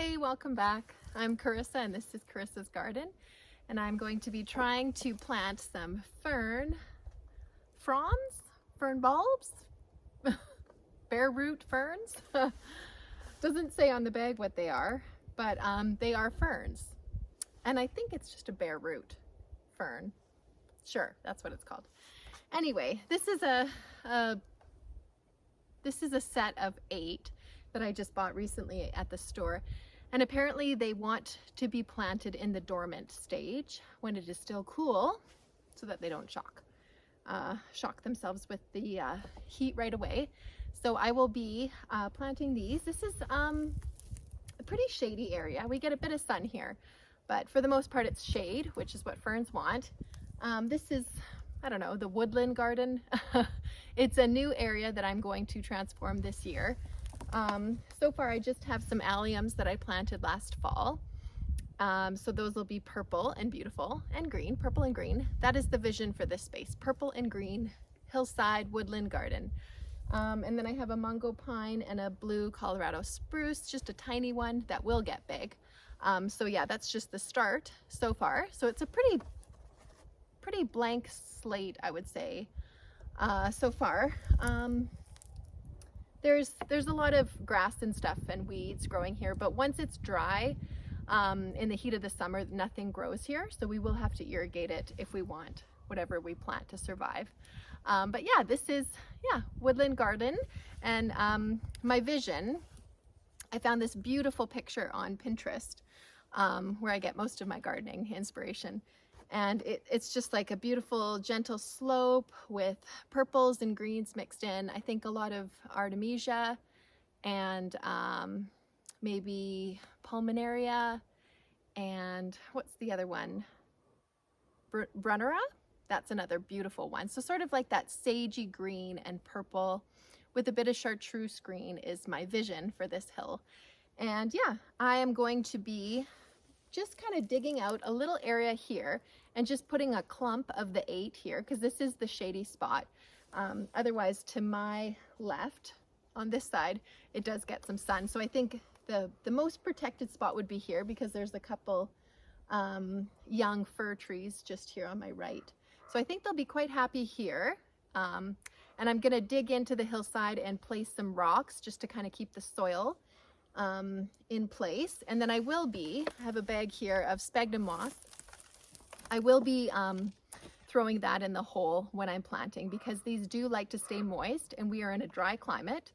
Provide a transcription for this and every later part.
Hey, welcome back. I'm Carissa and this is Carissa's Garden, and I'm going to be trying to plant some fern bulbs, bare root ferns. Doesn't say on the bag what they are, but they are ferns. And I think it's just a bare root fern. Sure, that's what it's called. Anyway, this is a set of 8 that I just bought recently at the store. And apparently they want to be planted in the dormant stage when it is still cool so that they don't shock themselves with the heat right away. So I will be planting these. This is a pretty shady area. We get a bit of sun here, but for the most part it's shade, which is what ferns want. This is, I don't know, the Woodland garden. It's a new area that I'm going to transform this year. So far I just have some alliums that I planted last fall. So those will be purple and beautiful and green, purple and green. That is the vision for this space, purple and green, hillside woodland garden. And then I have a mango pine and a blue Colorado spruce, just a tiny one that will get big. So yeah, that's just the start so far. So it's a pretty blank slate, I would say, so far. There's a lot of grass and stuff and weeds growing here, but once it's dry, in the heat of the summer, nothing grows here. So we will have to irrigate it if we want whatever we plant to survive. But yeah, this is, woodland garden. And my vision, I found this beautiful picture on Pinterest, where I get most of my gardening inspiration. And it's just like a beautiful, gentle slope with purples and greens mixed in. I think a lot of artemisia and maybe pulmonaria, and what's the other one? Brunnera? That's another beautiful one. So sort of like that sagey green and purple with a bit of chartreuse green is my vision for this hill. And yeah, I am going to be just kind of digging out a little area here and just putting a clump of the 8 here, because this is the shady spot. Otherwise, to my left on this side, it does get some sun. So I think the most protected spot would be here, because there's a couple young fir trees just here on my right. So I think they'll be quite happy here. And I'm gonna dig into the hillside and place some rocks just to kind of keep the soil in place. And then I have a bag here of sphagnum moss. I will be throwing that in the hole when I'm planting, because these do like to stay moist and we are in a dry climate.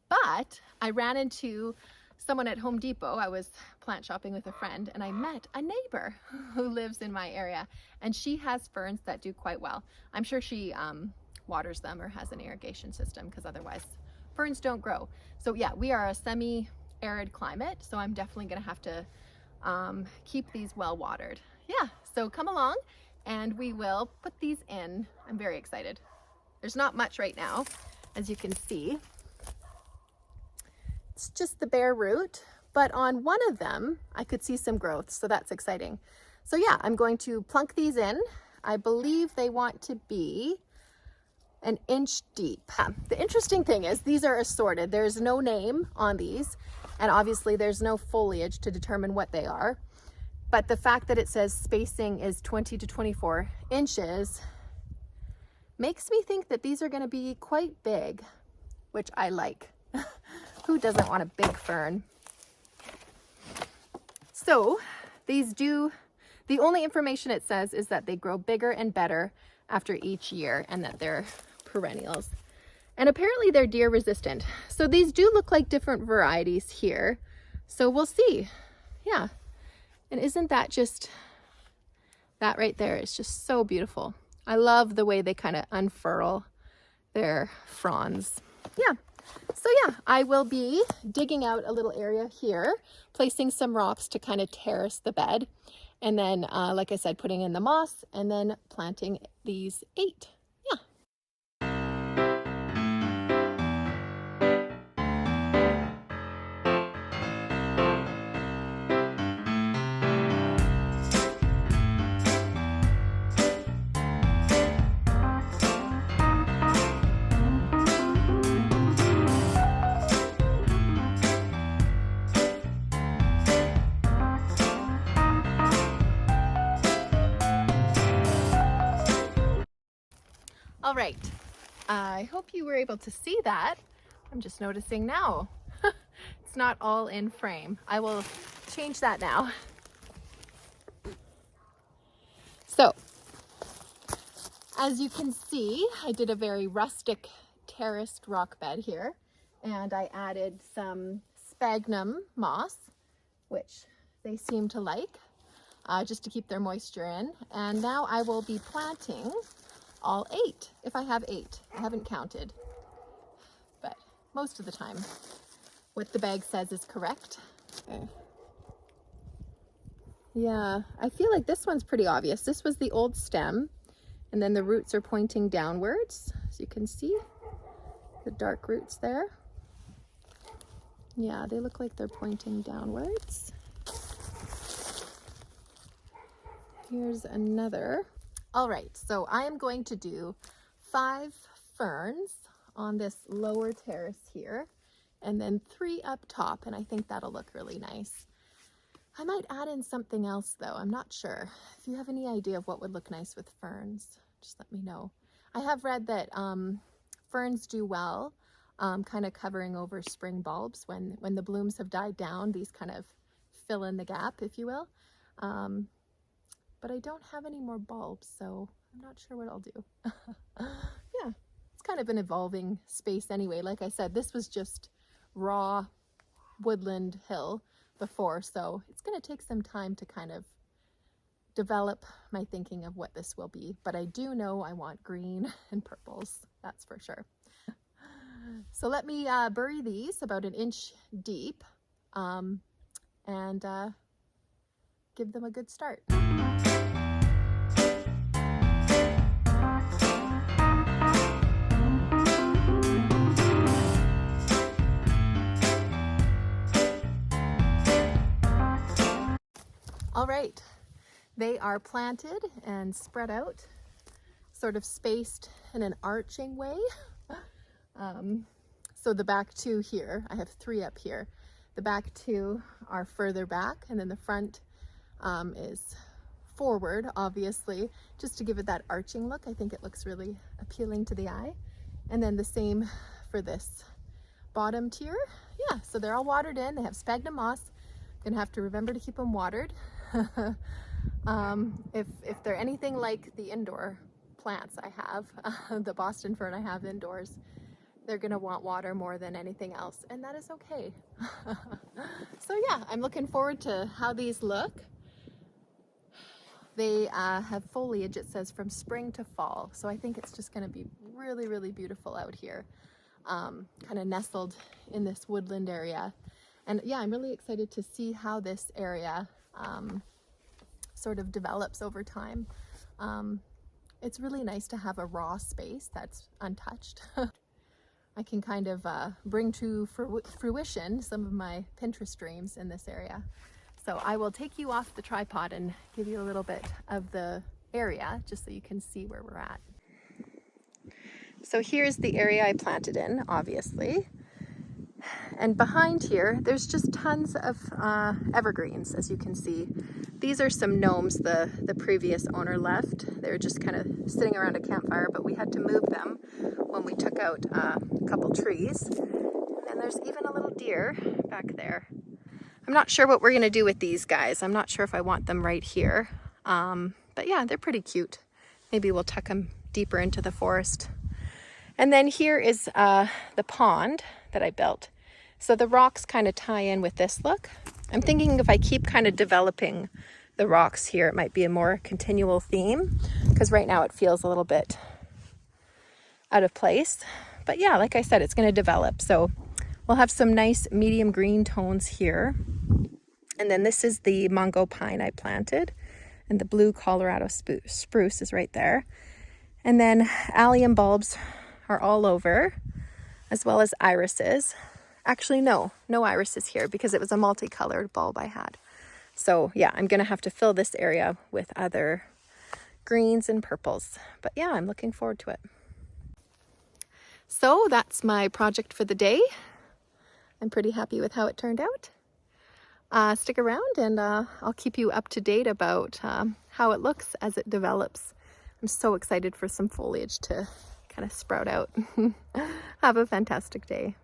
But I ran into someone at Home Depot. I was plant shopping with a friend and I met a neighbor who lives in my area, and she has ferns that do quite well. I'm sure she waters them or has an irrigation system, because otherwise ferns don't grow. So yeah, we are a semi-arid climate, so I'm definitely gonna have to keep these well watered. Yeah, so come along and we will put these in. I'm very excited. There's not much right now, as you can see. It's just the bare root, but on one of them I could see some growth, so that's exciting. So yeah, I'm going to plunk these in. I believe they want to be an inch deep. The interesting thing is these are assorted. There's no name on these, and obviously there's no foliage to determine what they are. But the fact that it says spacing is 20 to 24 inches makes me think that these are going to be quite big, which I like. Who doesn't want a big fern? So these the only information it says is that they grow bigger and better after each year, and that they're perennials. And apparently they're deer resistant. So these do look like different varieties here. So we'll see. Yeah. And isn't that just, that right there is just so beautiful. I love the way they kind of unfurl their fronds. Yeah. So yeah, I will be digging out a little area here, placing some rocks to kind of terrace the bed. And then, like I said, putting in the moss and then planting these 8. Yeah. All right, I hope you were able to see that. I'm just noticing now, it's not all in frame. I will change that now. So, as you can see, I did a very rustic terraced rock bed here, and I added some sphagnum moss, which they seem to like, just to keep their moisture in. And now I will be planting all 8, if I have 8. I haven't counted, but most of the time what the bag says is correct. Okay. Yeah, I feel like this one's pretty obvious. This was the old stem, and then the roots are pointing downwards, as you can see, the dark roots there. Yeah, they look like they're pointing downwards. Here's another. All right, so I am going to do 5 ferns on this lower terrace here, and then 3 up top, and I think that'll look really nice. I might add in something else though, I'm not sure. If you have any idea of what would look nice with ferns, just let me know. I have read that ferns do well kind of covering over spring bulbs. When the blooms have died down, these kind of fill in the gap, if you will. But I don't have any more bulbs, so I'm not sure what I'll do. Yeah, it's kind of an evolving space anyway. Like I said, this was just raw woodland hill before, so it's going to take some time to kind of develop my thinking of what this will be. But I do know I want green and purples, that's for sure. So let me bury these about 1 inch deep and give them a good start. All right, they are planted and spread out, sort of spaced in an arching way. So the back 2 here, I have 3 up here. The back 2 are further back, and then the front is forward, obviously, just to give it that arching look. I think it looks really appealing to the eye. And then the same for this bottom tier. Yeah, so they're all watered in. They have sphagnum moss. Gonna have to remember to keep them watered. If they're anything like the indoor plants I have, the Boston fern I have indoors, they're gonna want water more than anything else, and that is okay. So yeah, I'm looking forward to how these look. They have foliage, it says, from spring to fall, so I think it's just gonna be really, really beautiful out here, kind of nestled in this woodland area. And yeah, I'm really excited to see how this area sort of develops over time. It's really nice to have a raw space that's untouched. I can kind of bring to fruition some of my Pinterest dreams in this area. So I will take you off the tripod and give you a little bit of the area just so you can see where we're at. So here's the area I planted in, obviously. And behind here, there's just tons of evergreens, as you can see. These are some gnomes the previous owner left. They were just kind of sitting around a campfire, but we had to move them when we took out a couple trees. And there's even a little deer back there. I'm not sure what we're gonna do with these guys. I'm not sure if I want them right here. But yeah, they're pretty cute. Maybe we'll tuck them deeper into the forest. And then here is the pond that I built. So the rocks kind of tie in with this look. I'm thinking if I keep kind of developing the rocks here, it might be a more continual theme, because right now it feels a little bit out of place. But yeah, like I said, it's going to develop. So we'll have some nice medium green tones here. And then this is the Mungo pine I planted, and the blue Colorado spruce is right there. And then allium bulbs are all over, as well as irises. Actually, no irises here because it was a multicolored bulb I had. So yeah, I'm gonna have to fill this area with other greens and purples. But yeah, I'm looking forward to it. So that's my project for the day. I'm pretty happy with how it turned out. Stick around and I'll keep you up to date about how it looks as it develops. I'm so excited for some foliage to kind of sprout out. Have a fantastic day.